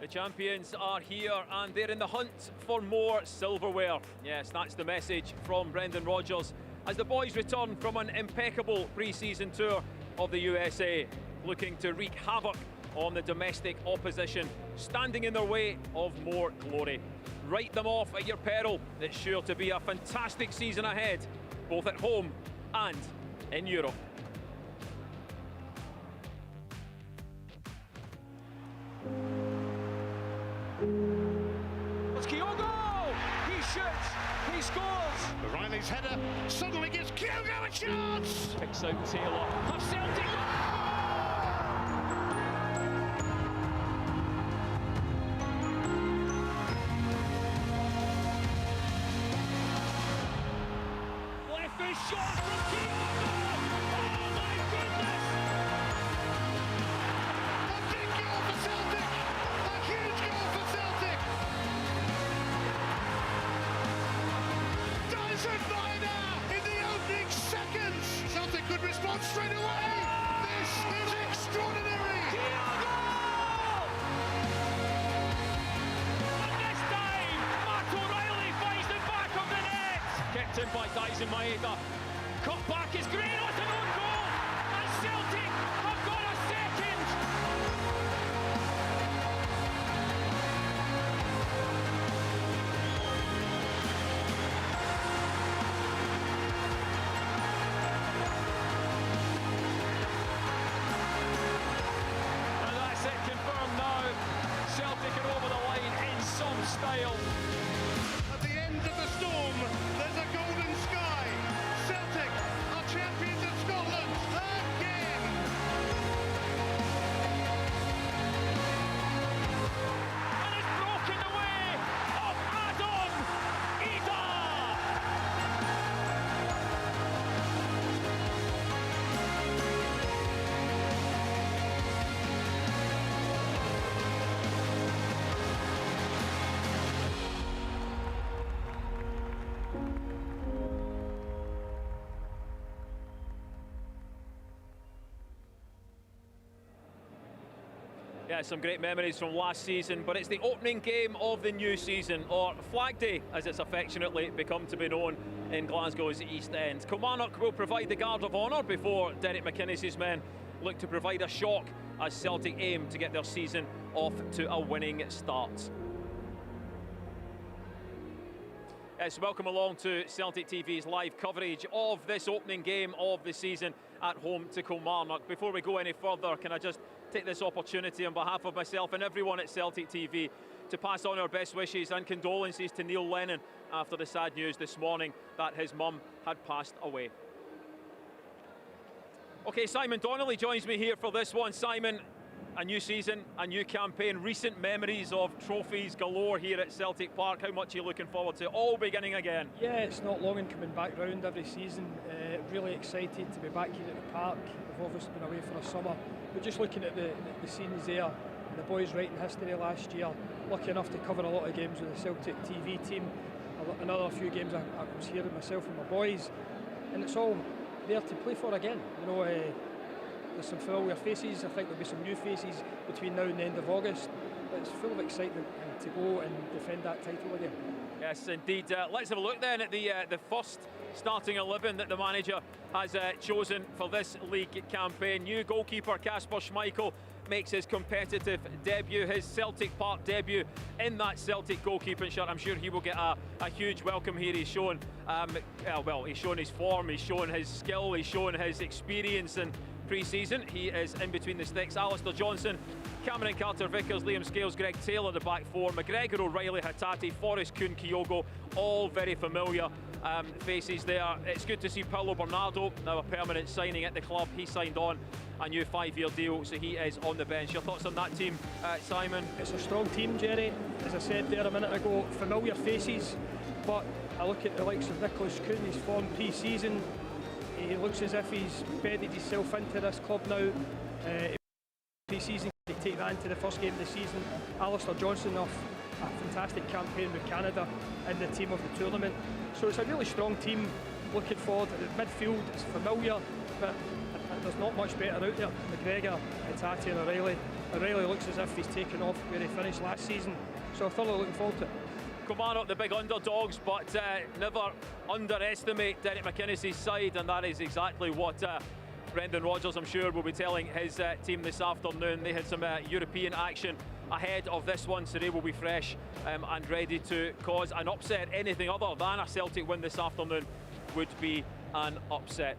The champions are here and they're in the hunt for more silverware. Yes, that's the message from Brendan Rodgers as the boys return from an impeccable pre-season tour of the USA, looking to wreak havoc on the domestic opposition, standing in their way of more glory. Write them off at your peril. It's sure to be a fantastic season ahead, both at home and in Europe. It's Kyogo! He shoots, he scores! Riley's header suddenly gives Kyogo a chance! Picks out Taylor of Celtic! Shot from Kyogo! Oh my goodness! A big goal for Celtic! A huge goal for Celtic! Dyson Minor in the opening seconds! Celtic could respond straight away! This is extraordinary! Kyogo! And this time, Matt O'Reilly finds the back of the net! Kicked in by Dyson Maeda. Cut back is great, oh, it's an own goal, and Celtic have got a second. And that's it confirmed now. Celtic are over the line in some style. At the end of the storm, there's a golden sky. Celtic are champions of Scotland again! And it's broken away of Adam Ida! Yeah, some great memories from last season, but it's the opening game of the new season, or Flag Day as it's affectionately become to be known in Glasgow's East End. Kilmarnock will provide the guard of honour before Derek McInnes's men look to provide a shock as Celtic aim to get their season off to a winning start. Yes, welcome along to Celtic TV's live coverage of this opening game of the season at home to Kilmarnock. Before we go any further, can I just take this opportunity on behalf of myself and everyone at Celtic TV to pass on our best wishes and condolences to Neil Lennon after the sad news this morning that his mum had passed away. OK, Simon Donnelly joins me here for this one. Simon, a new season, a new campaign, recent memories of trophies galore here at Celtic Park. How much are you looking forward to all beginning again? Yeah, it's not long in coming back round every season. Really excited to be back here at the park. We've obviously been away for a summer, but just looking at the scenes there, the boys writing history last year, lucky enough to cover a lot of games with the Celtic TV team, another few games I was here with myself and my boys, and it's all there to play for again. You know, there's some familiar faces. I think there'll be some new faces between now and the end of August, but it's full of excitement to go and defend that title again. Yes, indeed. Let's have a look then at the first starting 11 that the manager has chosen for this league campaign. New goalkeeper Kasper Schmeichel makes his competitive debut, his Celtic Park debut in that Celtic goalkeeping shirt. I'm sure he will get a huge welcome here. He's shown, he's shown his form, he's shown his skill, he's shown his experience in pre-season. He is in between the sticks. Alistair Johnston, Cameron Carter-Vickers, Liam Scales, Greg Taylor, the back four, McGregor, O'Reilly, Hatate, Forrest, Kuhn, Kyogo, all very familiar faces there. It's good to see Paulo Bernardo, now a permanent signing at the club. He signed on a new 5-year deal, so he is on the bench. Your thoughts on that team, Simon? It's a strong team, Jerry. As I said there a minute ago, familiar faces, but I look at the likes of Nicholas Kuhn, his form pre-season. He looks as if he's bedded himself into this club now. Pre-season, they take that into the first game of the season. Alistair Johnston off a fantastic campaign with Canada in the team of the tournament. So it's a really strong team. Looking forward, the midfield is familiar, but there's not much better out there. McGregor, Hatate and O'Reilly. O'Reilly looks as if he's taken off where he finished last season, so I'm thoroughly looking forward to it. Kilmarnock, the big underdogs, but never underestimate Derek McInnes' side, and that is exactly what Brendan Rodgers, I'm sure, will be telling his team this afternoon. They had some European action ahead of this one, so they will be fresh and ready to cause an upset. Anything other than a Celtic win this afternoon would be an upset.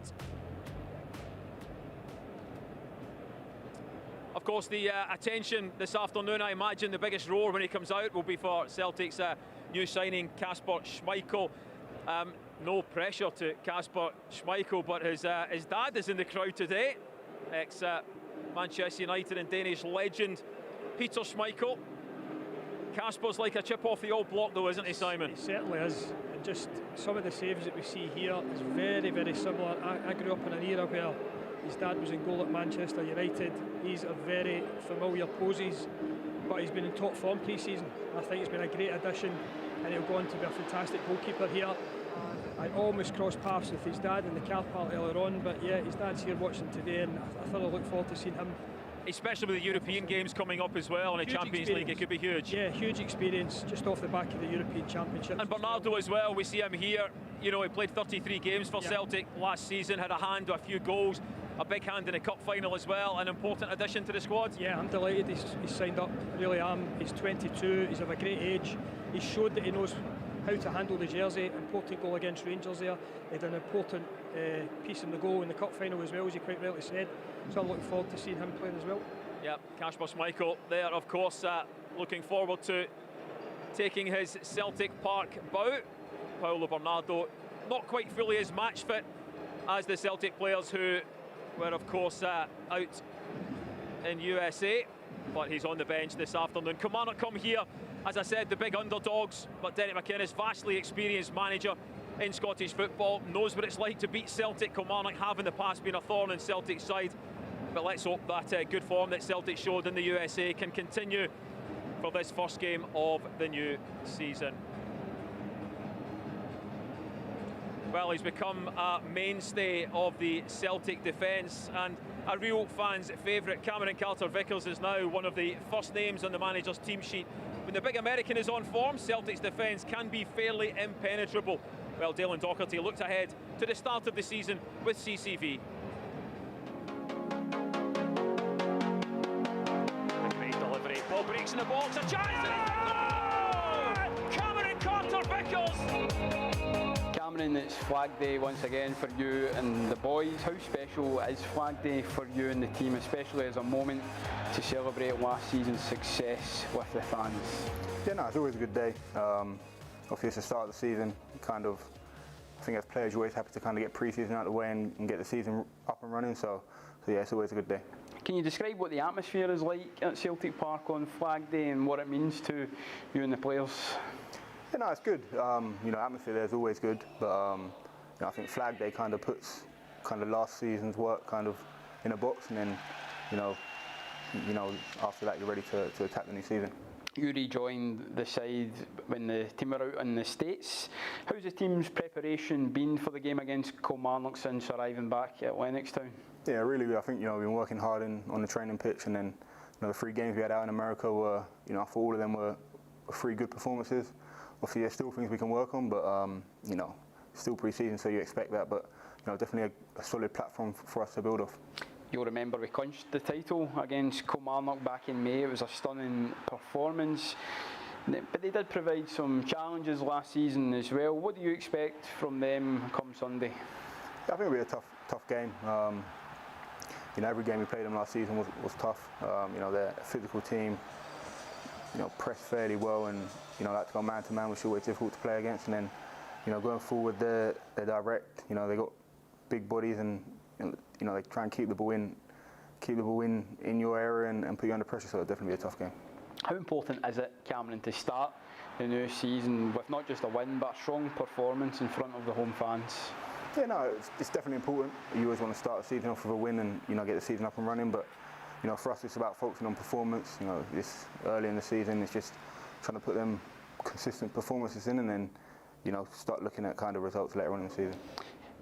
Of course, the attention this afternoon, I imagine the biggest roar when he comes out will be for Celtic's new signing, Kasper Schmeichel. No pressure to Kasper Schmeichel, but his dad is in the crowd today. Ex-Manchester United and Danish legend, Peter Schmeichel. Kasper's like a chip off the old block though, isn't he, Simon? He certainly is. And just some of the saves that we see here is very, very similar. I grew up in an era where his dad was in goal at Manchester United. These are very familiar poses, but he's been in top form pre-season. I think he's been a great addition, and he'll go on to be a fantastic goalkeeper here. I almost crossed paths with his dad in the car park earlier on, but yeah, his dad's here watching today, and I thoroughly look forward to seeing him. Especially with the European games coming up as well, and the Champions League, it could be huge. Yeah, huge experience just off the back of the European Championship. And Bernardo as well, we see him here. You know, he played 33 games for Celtic last season, had a hand to a few goals, a big hand in the cup final as well, an important addition to the squad. Yeah, I'm delighted he's signed up, really am. He's 22, he's of a great age. He's showed that he knows how to handle the jersey. Important goal against Rangers there. He had an important piece in the goal in the cup final as well, as you quite rightly said. So I'm looking forward to seeing him playing as well. Yeah, Kasper Schmeichel there, of course, looking forward to taking his Celtic Park bout. Paulo Bernardo not quite fully as match fit as the Celtic players who were, of course, out in USA, but he's on the bench this afternoon. Kilmarnock come here, as I said, the big underdogs, but Derek McInnes, vastly experienced manager in Scottish football, knows what it's like to beat Celtic. Kilmarnock have in the past been a thorn in Celtic's side, but let's hope that good form that Celtic showed in the USA can continue for this first game of the new season. Well, he's become a mainstay of the Celtic defence and a real fan's favourite. Cameron Carter-Vickers is now one of the first names on the manager's team sheet. When the big American is on form, Celtic's defence can be fairly impenetrable. Well, Dale and Docherty looked ahead to the start of the season with CCV. A great delivery. Ball breaks in the box. A chance! Oh! Cameron Carter-Vickers! Cameron, it's Flag Day once again for you and the boys. How special is Flag Day for you and the team, especially as a moment to celebrate last season's success with the fans? Yeah, no, it's always a good day. Obviously, it's the start of the season. I think as players, you're always happy to kind of get pre-season out of the way and get the season up and running. So yeah, it's always a good day. Can you describe what the atmosphere is like at Celtic Park on Flag Day and what it means to you and the players? Yeah, no, it's good. Atmosphere there is always good, but I think Flag Day kind of puts last season's work kind of in a box, and then after that you're ready to attack the new season. You rejoined the side when the team were out in the States. How's the team's preparation been for the game against Kilmarnock since arriving back at Lennoxtown? Yeah, really good. I think we've been working hard on the training pitch, and then the 3 games we had out in America were, I thought all of them were 3 good performances. Obviously, there's still things we can work on, but still pre-season, so you expect that. But definitely a solid platform for us to build off. You'll remember we clinched the title against Kilmarnock back in May. It was a stunning performance, but they did provide some challenges last season as well. What do you expect from them come Sunday? I think it'll be a tough game. Every game we played them last season was tough. They're a physical team. Press fairly well, and like to go man to man, which is always difficult to play against. And then, going forward, they're direct. They got big bodies, and they try and keep the ball in your area and put you under pressure. So it'll definitely be a tough game. How important is it, Cameron, to start the new season with not just a win but a strong performance in front of the home fans? Yeah, no, it's definitely important. You always want to start the season off with a win and get the season up and running. But for us, it's about focusing on performance. This early in the season, it's just trying to put them consistent performances in, and then start looking at kind of results later on in the season.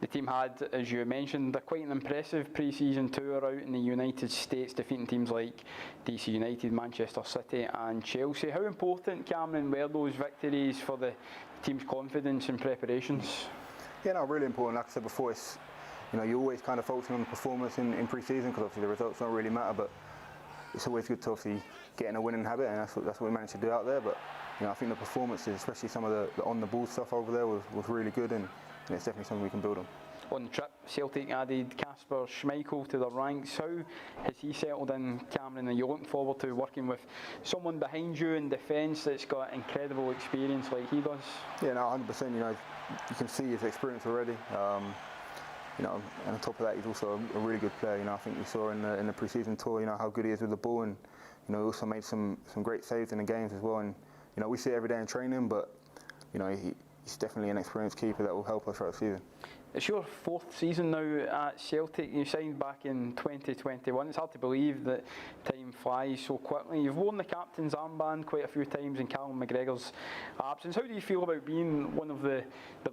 The team had, as you mentioned, quite an impressive pre-season tour out in the United States, defeating teams like DC United, Manchester City and Chelsea. How important, Cameron, were those victories for the team's confidence and preparations? Yeah, no, really important. Like I said before, it's, you're always kind of focusing on the performance in pre-season, because obviously the results don't really matter, but it's always good to obviously get in a winning habit, and that's what we managed to do out there. But I think the performances, especially some of the on-the-ball stuff over there, was really good, and it's definitely something we can build on. On the trip, Celtic added Kasper Schmeichel to their ranks. How has he settled in, Cameron? Are you looking forward to working with someone behind you in defence that's got incredible experience like he does? Yeah, no, 100%. You can see his experience already. And on top of that, he's also a really good player. I think we saw in the pre-season tour, how good he is with the ball, and he also made some great saves in the games as well. And we see it every day in training, but he's definitely an experienced keeper that will help us throughout the season. It's your fourth season now at Celtic. You signed back in 2021. It's hard to believe that time flies so quickly. You've worn the captain's armband quite a few times in Callum McGregor's absence. How do you feel about being one of the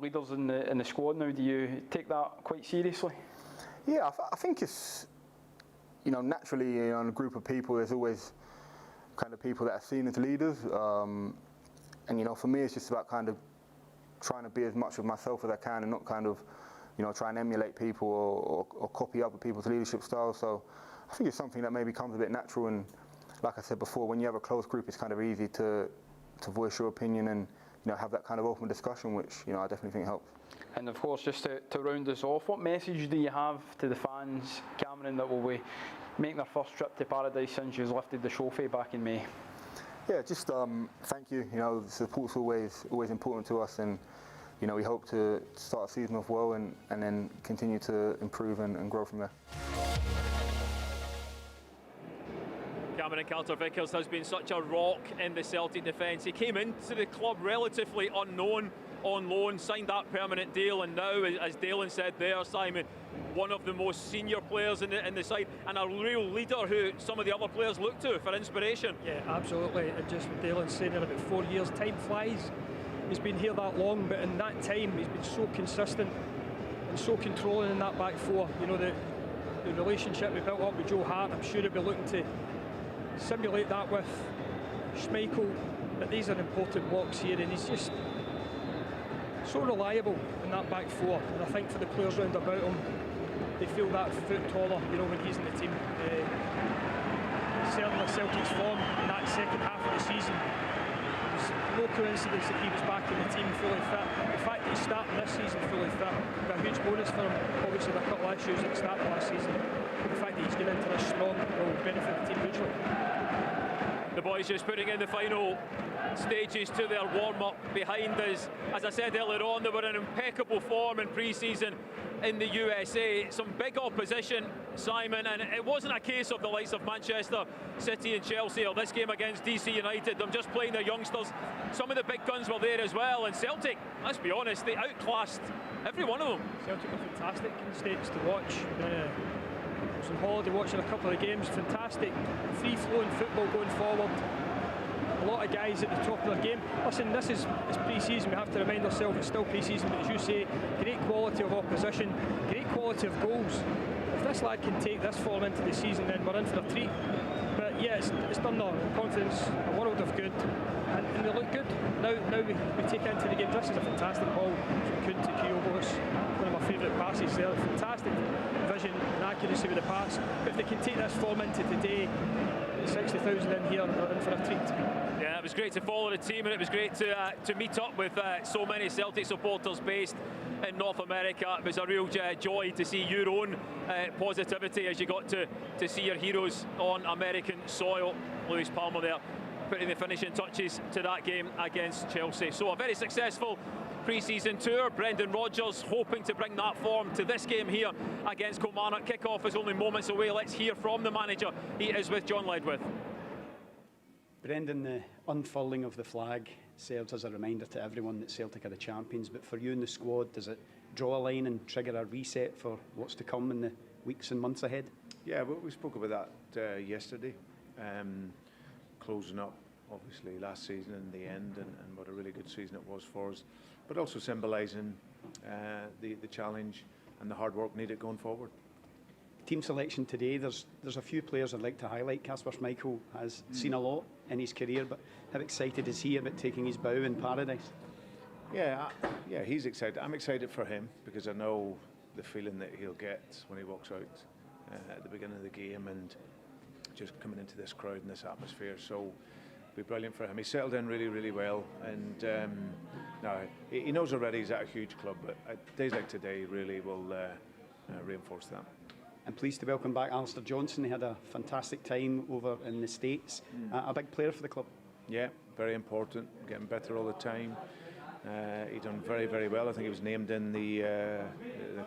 leaders in the squad now? Do you take that quite seriously? Yeah, I think it's, naturally in a group of people, there's always kind of people that are seen as leaders. And for me, it's just about kind of trying to be as much of myself as I can, and not kind of try and emulate people or copy other people's leadership styles. So I think it's something that maybe comes a bit natural, and like I said before, when you have a close group, it's kind of easy to voice your opinion and have that kind of open discussion, which I definitely think helps. And of course, just to round us off, what message do you have to the fans, Cameron, that will be making their first trip to Paradise since you've lifted the trophy back in May? Yeah, just thank you. The support's always important to us, and we hope to start a season off well and then continue to improve and grow from there. Cameron Carter-Vickers has been such a rock in the Celtic defence. He came into the club relatively unknown on loan, signed that permanent deal, and now, as Dalen said there, Simon, one of the most senior players in the side, and a real leader who some of the other players look to for inspiration. Yeah, absolutely. And just what Dalen's saying, in about 4 years, time flies. He's been here that long, but in that time he's been so consistent and so controlling in that back four. The relationship we built up with Joe Hart, I'm sure he'll be looking to simulate that with Schmeichel. But these are important blocks here, and he's just so reliable in that back four. And I think for the players round about him, they feel that foot taller, when he's in the team. Certainly Celtic's form in that second half of the season, there's no coincidence that he was back in the team fully fit. The fact that he's starting this season fully fit will be a huge bonus for him. Obviously there are a couple of issues at the start of last season, but the fact that he's getting into this strong will benefit the team hugely. The boys just putting in the final stages to their warm-up behind us. As I said earlier on, they were in impeccable form in pre-season in the USA. Some big opposition, Simon, and it wasn't a case of the likes of Manchester City and Chelsea, or this game against DC United, them just playing their youngsters. Some of the big guns were there as well, and Celtic, let's be honest, they outclassed every one of them. Celtic were fantastic in the States to watch. I was on holiday watching a couple of games, fantastic, free-flowing football going forward. A lot of guys at the top of their game. Listen, this is pre-season, we have to remind ourselves it's still pre-season, but as you say, great quality of opposition, great quality of goals. If this lad can take this form into the season, then we're in for a treat. But yeah, it's done their confidence a world of good, and they look good. Now we take into the game. This is a fantastic ball from Kuhn to Kyogo's, one of my favourite passes there. Fantastic vision and accuracy with the pass. But if they can take this form into today, 60,000 in here are in for a treat. Yeah, it was great to follow the team, and it was great to meet up with so many Celtic supporters based in North America. It was a real joy to see your own positivity as you got to see your heroes on American soil. Lewis Palmer there putting the finishing touches to that game against Chelsea. So a very successful pre-season tour. Brendan Rodgers hoping to bring that form to this game here against Kilmarnock. Kick-off is only moments away. Let's hear from the manager. He is with John Ledwith. Brendan, the unfurling of the flag serves as a reminder to everyone that Celtic are the champions, but for you and the squad, does it draw a line and trigger a reset for what's to come in the weeks and months ahead? Yeah, well, we spoke about that yesterday, closing up obviously last season in the end, and what a really good season it was for us, but also symbolising the challenge the hard work needed going forward. Team selection today, there's a few players I'd like to highlight. Kasper Schmeichel has seen a lot in his career, but how excited is he about taking his bow in paradise? Yeah, he's excited. I'm excited for him because I know the feeling that he'll get when he walks out at the beginning of the game and just coming into this crowd and this atmosphere. So it'll be brilliant for him. He settled in really, really well, and now he knows already he's at a huge club, but days like today really will reinforce that. I'm pleased to welcome back Alistair Johnson. He had a fantastic time over in the States. A big player for the club. Yeah, very important. Getting better all the time. He done very, very well. I think he was named in the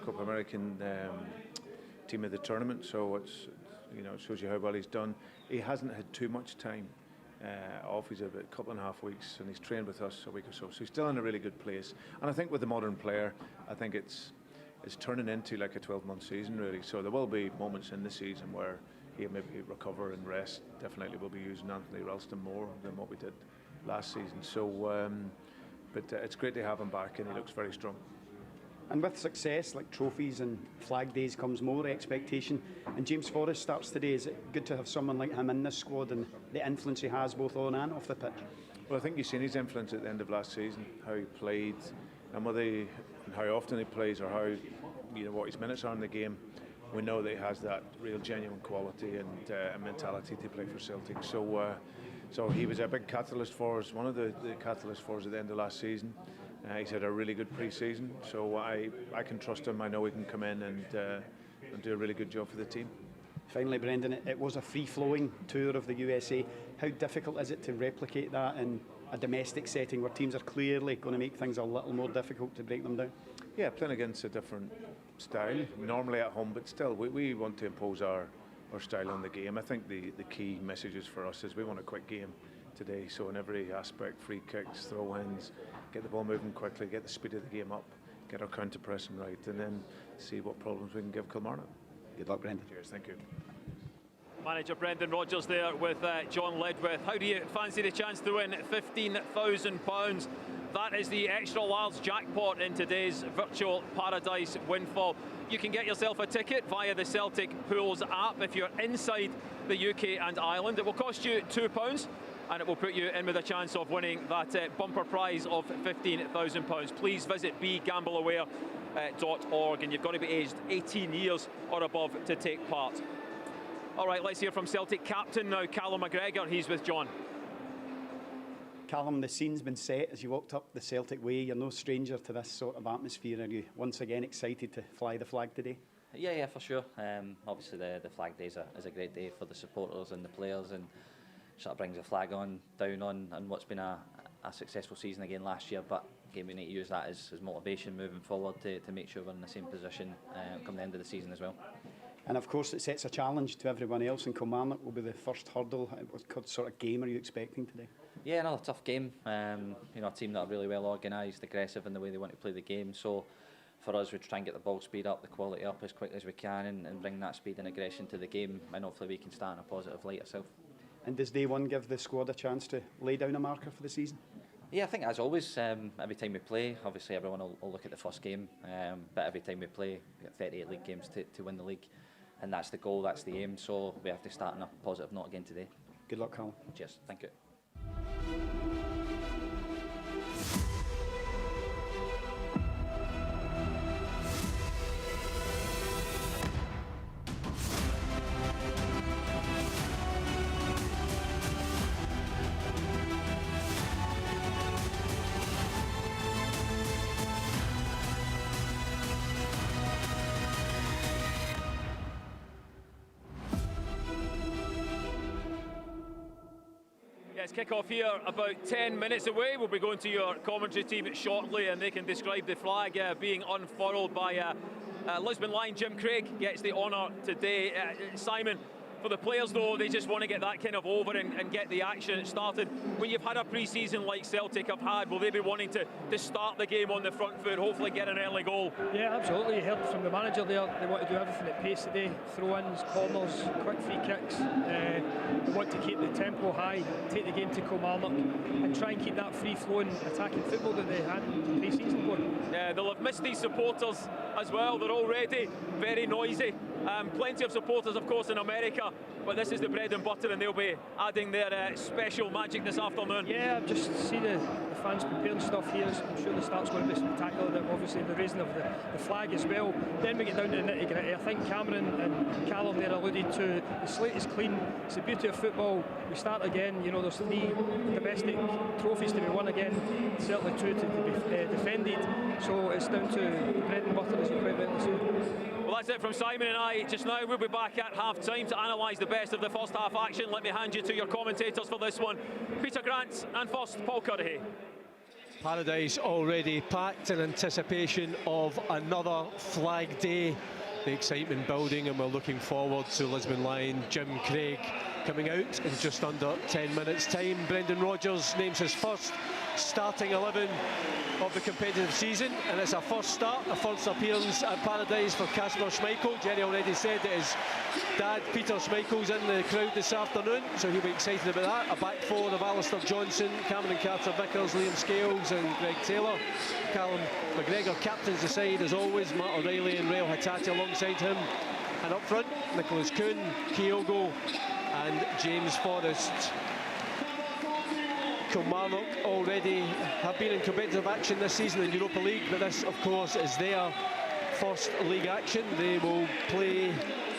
Copa American team of the tournament. So it shows you how well he's done. He hasn't had too much time off. He's about a couple and a half weeks, and he's trained with us a week or so. So he's still in a really good place. And I think with the modern player, I think it's turning into like a 12-month season really. So there will be moments in the season where he'll maybe recover and rest. Definitely we'll be using Anthony Ralston more than what we did last season. So, but it's great to have him back, and he looks very strong. And with success like trophies and flag days comes more expectation. And James Forrest starts today. Is it good to have someone like him in this squad and the influence he has both on and off the pitch? Well, I think you've seen his influence at the end of last season, how he played, and how often he plays, or how what his minutes are in the game. We know that he has that real genuine quality and mentality to play for Celtic. So he was a big catalyst for us, one of the catalysts for us at the end of last season. He's had a really good pre-season, so I can trust him. I know he can come in and do a really good job for the team. Finally, Brendan, it was a free-flowing tour of the USA. How difficult is it to replicate that in a domestic setting where teams are clearly going to make things a little more difficult to break them down? Yeah, playing against a different style, normally at home, but still we want to impose our style on the game. I think the key messages for us is we want a quick game today, so in every aspect, free kicks, throw-ins, get the ball moving quickly, get the speed of the game up, get our counter-pressing right, and then see what problems we can give Kilmarnock. Good luck, Brendan. Cheers, thank you. Manager Brendan Rodgers there with John Ledwith. How do you fancy the chance to win £15,000? That is the extra large jackpot in today's virtual paradise windfall. You can get yourself a ticket via the Celtic Pools app if you're inside the UK and Ireland. It will cost you £2, and it will put you in with a chance of winning that bumper prize of £15,000. Please visit begambleaware.org, and you've got to be aged 18 years or above to take part. All right, let's hear from Celtic captain now, Callum McGregor. He's with John. Callum, the scene's been set as you walked up the Celtic way. You're no stranger to this sort of atmosphere. Are you once again excited to fly the flag today? Yeah, for sure. Obviously, the flag day is a great day for the supporters and the players, and sort of brings the flag down on what's been a successful season again last year. But again, we need to use that as motivation moving forward to make sure we're in the same position come the end of the season as well. And of course, it sets a challenge to everyone else, and Kilmarnock will be the first hurdle. What sort of game are you expecting today? Yeah, another tough game. A team that are really well organised, aggressive in the way they want to play the game. So for us, we try and get the ball speed up, the quality up as quickly as we can, and bring that speed and aggression to the game, and hopefully we can start in a positive light ourselves. And does day one give the squad a chance to lay down a marker for the season? Yeah, I think as always, every time we play, obviously everyone will look at the first game, but every time we play, we get 38 league games to win the league. And that's the goal, that's the aim, so we have to start on a positive note again today. Good luck, Callum. Cheers, thank you. Yes, kick-off here about 10 minutes away. We'll be going to your commentary team shortly, and they can describe the flag being unfurled by Lisbon Lion. Jim Craig gets the honour today. Simon, for the players though, they just want to get that kind of over and get the action started. When you've had a pre-season like Celtic have had, will they be wanting to start the game on the front foot, hopefully get an early goal? Yeah, absolutely. You heard from the manager there. They want to do everything at pace today. Throw-ins, corners, quick free kicks. They want to keep the tempo tempo high, take the game to Kilmarnock and try and keep that free-flowing attacking football that they had in pre-season going. Yeah, they'll have missed these supporters as well. They're already very noisy. Plenty of supporters, of course, in America, but this is the bread and butter, and they'll be adding their special magic this afternoon. Yeah, I've just seen the fans preparing stuff here. I'm sure the start's going to be spectacular. Obviously, the raising of the flag as well. Then we get down to the nitty-gritty. I think Cameron and Callum there alluded to the slate is clean. It's the beauty of football. We start again. You know, there's 3 domestic trophies to be won again, certainly 2 to be defended. So it's down to the bread and butter, as you quite rightly say. Well, that's it from Simon and I just now. We'll be back at half-time to analyse the best of the first half action. Let me hand you to your commentators for this one. Peter Grant and first, Paul Currie. Paradise already packed in anticipation of another flag day. The excitement building, and we're looking forward to Lisbon Lion Jim Craig coming out in just under 10 minutes time. Brendan Rodgers names his first starting 11 of the competitive season, and it's a first start, a first appearance at Paradise for Kasper Schmeichel. Jerry already said that his dad Peter Schmeichel's in the crowd this afternoon, so he'll be excited about that. A back four of Alistair Johnson, Cameron Carter-Vickers, Liam Scales and Greg Taylor. Callum McGregor captains the side as always, Matt O'Reilly and Rael Hattati alongside him, and up front Nicholas Kuhn, Kyogo and James Forrest. Kilmarnock already have been in competitive action this season in Europa League, but this of course is their first league action. They will play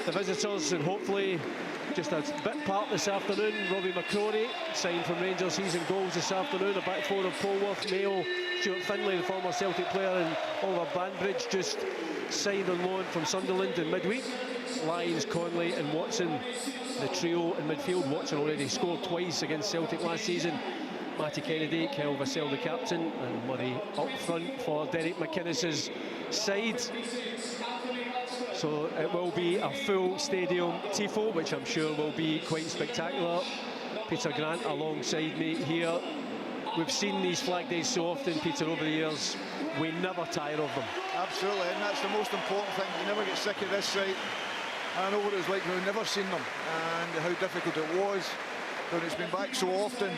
the visitors, and hopefully just a bit part this afternoon. Robbie McCrory signed from Rangers, he's in goals this afternoon. A back four of Polworth, Mayo, Stuart Finlay, the former Celtic player, and Oliver Banbridge just signed on loan from Sunderland in midweek. Lyons, Conley and Watson, the trio in midfield. Watson already scored twice against Celtic last season. Matty Kennedy, Kyle Vassell the captain, and Murray up front for Derek McInnes's side. So it will be a full stadium tifo, which I'm sure will be quite spectacular. Peter Grant alongside me here. We've seen these flag days so often, Peter, over the years. We never tire of them. Absolutely, and that's the most important thing. You never get sick of this site. I know what it was like when we've never seen them, and how difficult it was when it's been back so often.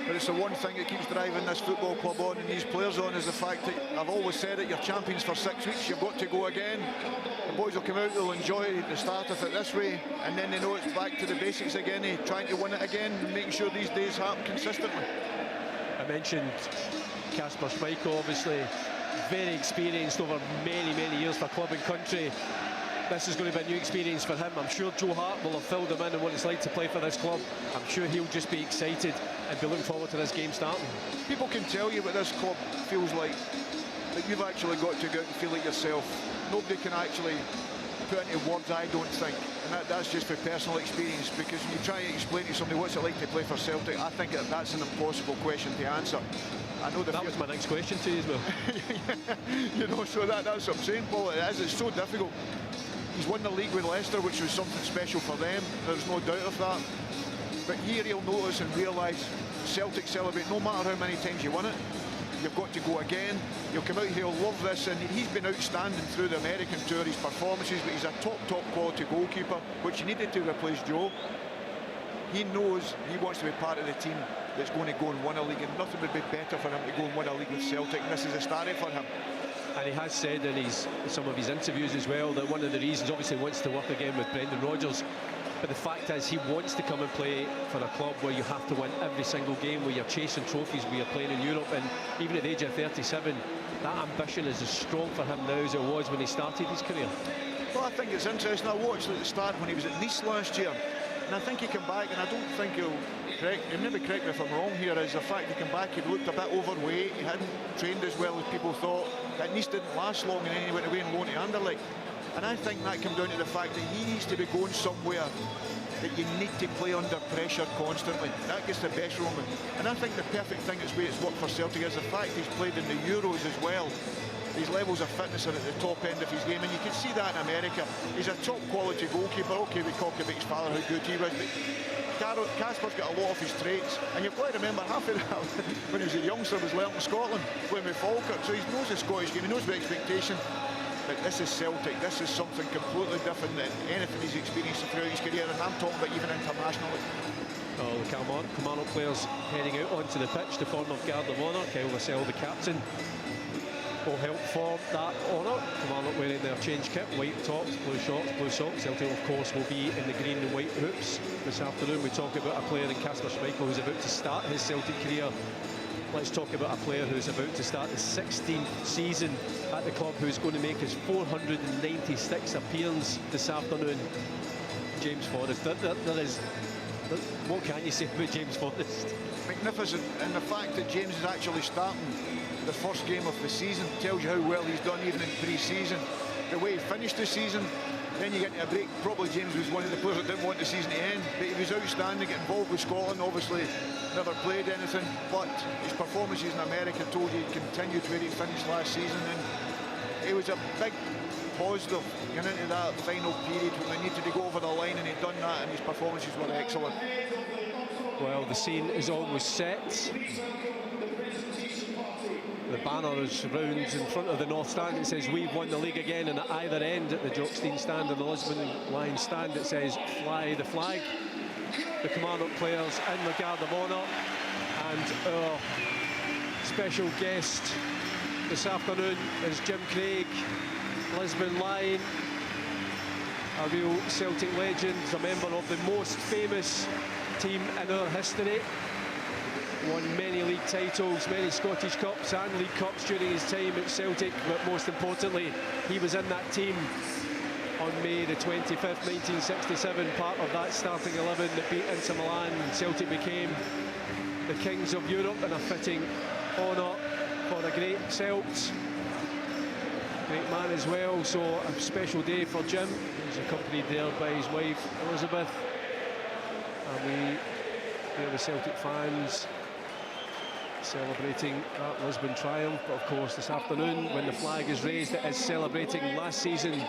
But it's the one thing that keeps driving this football club on and these players on, is the fact that I've always said it, you're champions for 6 weeks, you've got to go again. The boys will come out, they'll enjoy the start of it this way, and then they know it's back to the basics again, trying to win it again, and making sure these days happen consistently. I mentioned Kasper Schmeichel, obviously very experienced over many years for club and country. This is going to be a new experience for him. I'm sure Joe Hart will have filled him in on what it's like to play for this club. I'm sure he'll just be excited and be looking forward to this game starting. People can tell you what this club feels like, but you've actually got to go out and feel it yourself. Nobody can actually put into words, I don't think, and that's just for personal experience, because when you try to explain to somebody what's it like to play for Celtic, I think that's an impossible question to answer. I know that was my next question to you as well. You know, so that's what I'm saying, Paul. It's so difficult. He's won the league with Leicester, which was something special for them. There's no doubt of that. But here he'll notice and realise Celtic celebrate no matter how many times you win it. You've got to go again. He'll come out here, he'll love this, and he's been outstanding through the American tour, his performances, but he's a top quality goalkeeper, which he needed to replace Joe. He knows he wants to be part of the team that's going to go and win a league, and nothing would be better for him to go and win a league with Celtic, and this is a start for him. And he has said in some of his interviews as well that one of the reasons, obviously, he wants to work again with Brendan Rodgers, but the fact is he wants to come and play for a club where you have to win every single game, where you're chasing trophies, where you're playing in Europe. And even at the age of 37, that ambition is as strong for him now as it was when he started his career. Well, I think it's interesting. I watched at the start when he was at Nice last year, and I think he came back, and I don't think he'll maybe correct me if I'm wrong here, is the fact he came back, he looked a bit overweight, he hadn't trained as well as people thought. That Nice didn't last long, and then he went away and loaned to Anderlecht. And I think that came down to the fact that he needs to be going somewhere that you need to play under pressure constantly. That gets the best from him. And I think the perfect thing that's way it's worked for Celtic is the fact he's played in the Euros as well. His levels of fitness are at the top end of his game, and you can see that in America. He's a top quality goalkeeper. Okay, we talk about his father, how good he was, but Kasper's got a lot of his traits, and you've got to remember half of that when he was a youngster was learnt in Scotland, playing with Falkirk, so he knows the Scottish game, he knows the expectation. But this is Celtic, this is something completely different than anything he's experienced throughout his career, and I'm talking about even internationally. Well, Well, the Kilmarnock players heading out onto the pitch to form of guard of honour. Kyle Lascelles, the captain, will help form that honour. Kilmarnock wearing their change kit, white tops, blue shorts, blue socks. Celtic, of course, will be in the green and white hoops. This afternoon we talk about a player in Casper Schmeichel who's about to start his Celtic career. Let's talk about a player who's about to start his 16th season at the club, who's going to make his 496th appearance this afternoon. James Forrest. What can you say about James Forrest? Magnificent, and the fact that James is actually starting the first game of the season tells you how well he's done even in pre-season. The way he finished the season, then you get into a break. Probably James was one of the players that didn't want the season to end, but he was outstanding, get involved with Scotland, obviously never played anything, but his performances in America told you he continued where he finished last season, and it was a big positive getting into that final period when they needed to go over the line, and he'd done that, and his performances were excellent. Well, the scene is almost set. The banner is round in front of the North Stand. It says we've won the league again, and at either end, at the Jockstein stand and the Lisbon Lions stand, it says fly the flag. The Kilmarnock players in the guard of honour, and our special guest this afternoon is Jim Craig, Lisbon Lion, a real Celtic legend, a member of the most famous team in our history. Won many league titles, many Scottish Cups and League Cups during his time at Celtic, but most importantly, he was in that team on May the 25th, 1967, part of that starting 11 that beat Inter Milan. Celtic became the kings of Europe, and a fitting honour for a great Celt. Great man as well, so a special day for Jim. He's accompanied there by his wife Elizabeth, and we hear the Celtic fans celebrating that Lisbon triumph. But of course this afternoon, when the flag is raised, it is celebrating last season,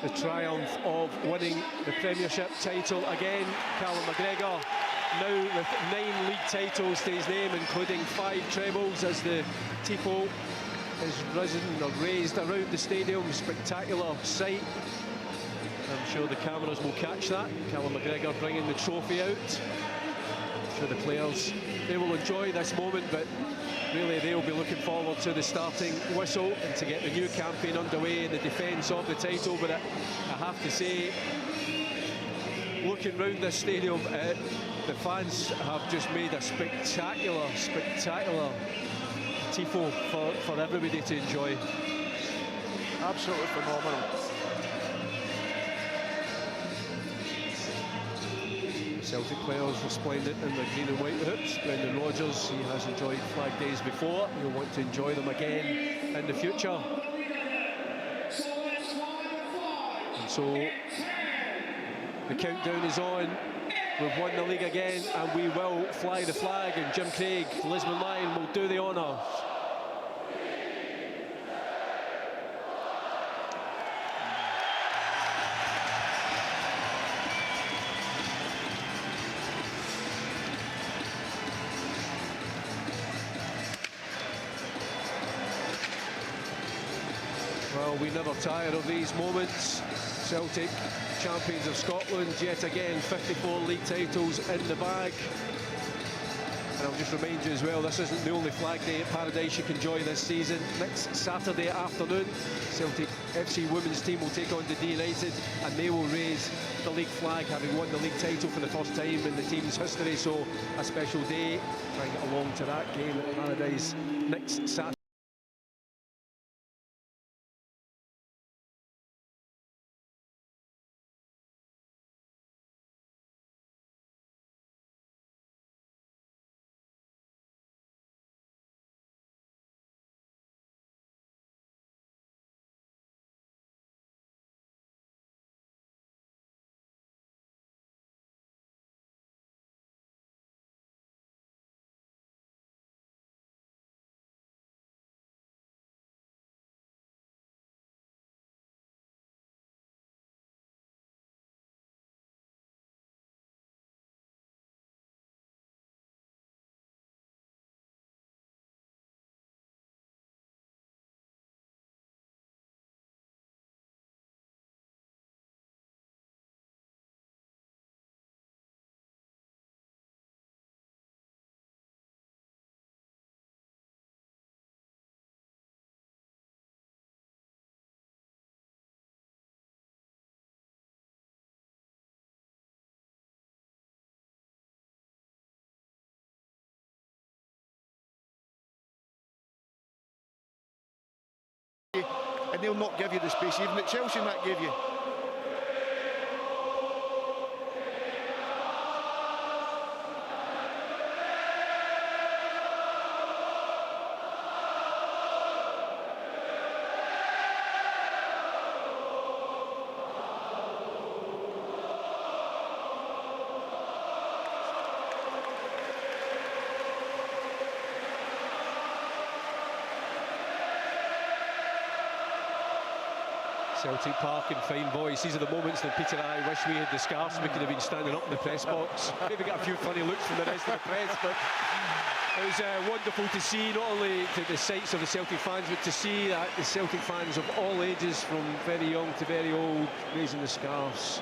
the triumph of winning the Premiership title again. Callum McGregor, now with 9 league titles to his name, including 5 trebles, as the tifo is risen or raised around the stadium. Spectacular sight. I'm sure the cameras will catch that. Callum McGregor bringing the trophy out. I'm sure the players, they will enjoy this moment, but really they'll be looking forward to the starting whistle and to get the new campaign underway in the defence of the title. But I have to say, looking round this stadium, the fans have just made a spectacular tifo for everybody to enjoy. Absolutely phenomenal. Celtic players resplendent in the green and white hoops. Brendan Rodgers, he has enjoyed flag days before. He'll want to enjoy them again in the future. And so the countdown is on. We've won the league again, and we will fly the flag, and Jim Craig, Lisbon Lion, will do the honours. Well, we never tire of these moments. Celtic, champions of Scotland, yet again 54 league titles in the bag. And I'll just remind you as well, this isn't the only flag day at Paradise you can enjoy this season. Next Saturday afternoon, Celtic FC women's team will take on Dundee United, and they will raise the league flag, having won the league title for the first time in the team's history. So a special day. Try and get along to that game at Paradise next Saturday. and they'll not give you the space. Even at Chelsea, that gave you. Celtic Park and fine boys. These are the moments that Peter and I wish we had the scarves. We could have been standing up in the press box. Maybe got a few funny looks from the rest of the press, but it was wonderful to see, not only to the sights of the Celtic fans, but to see that the Celtic fans of all ages, from very young to very old, raising the scarves.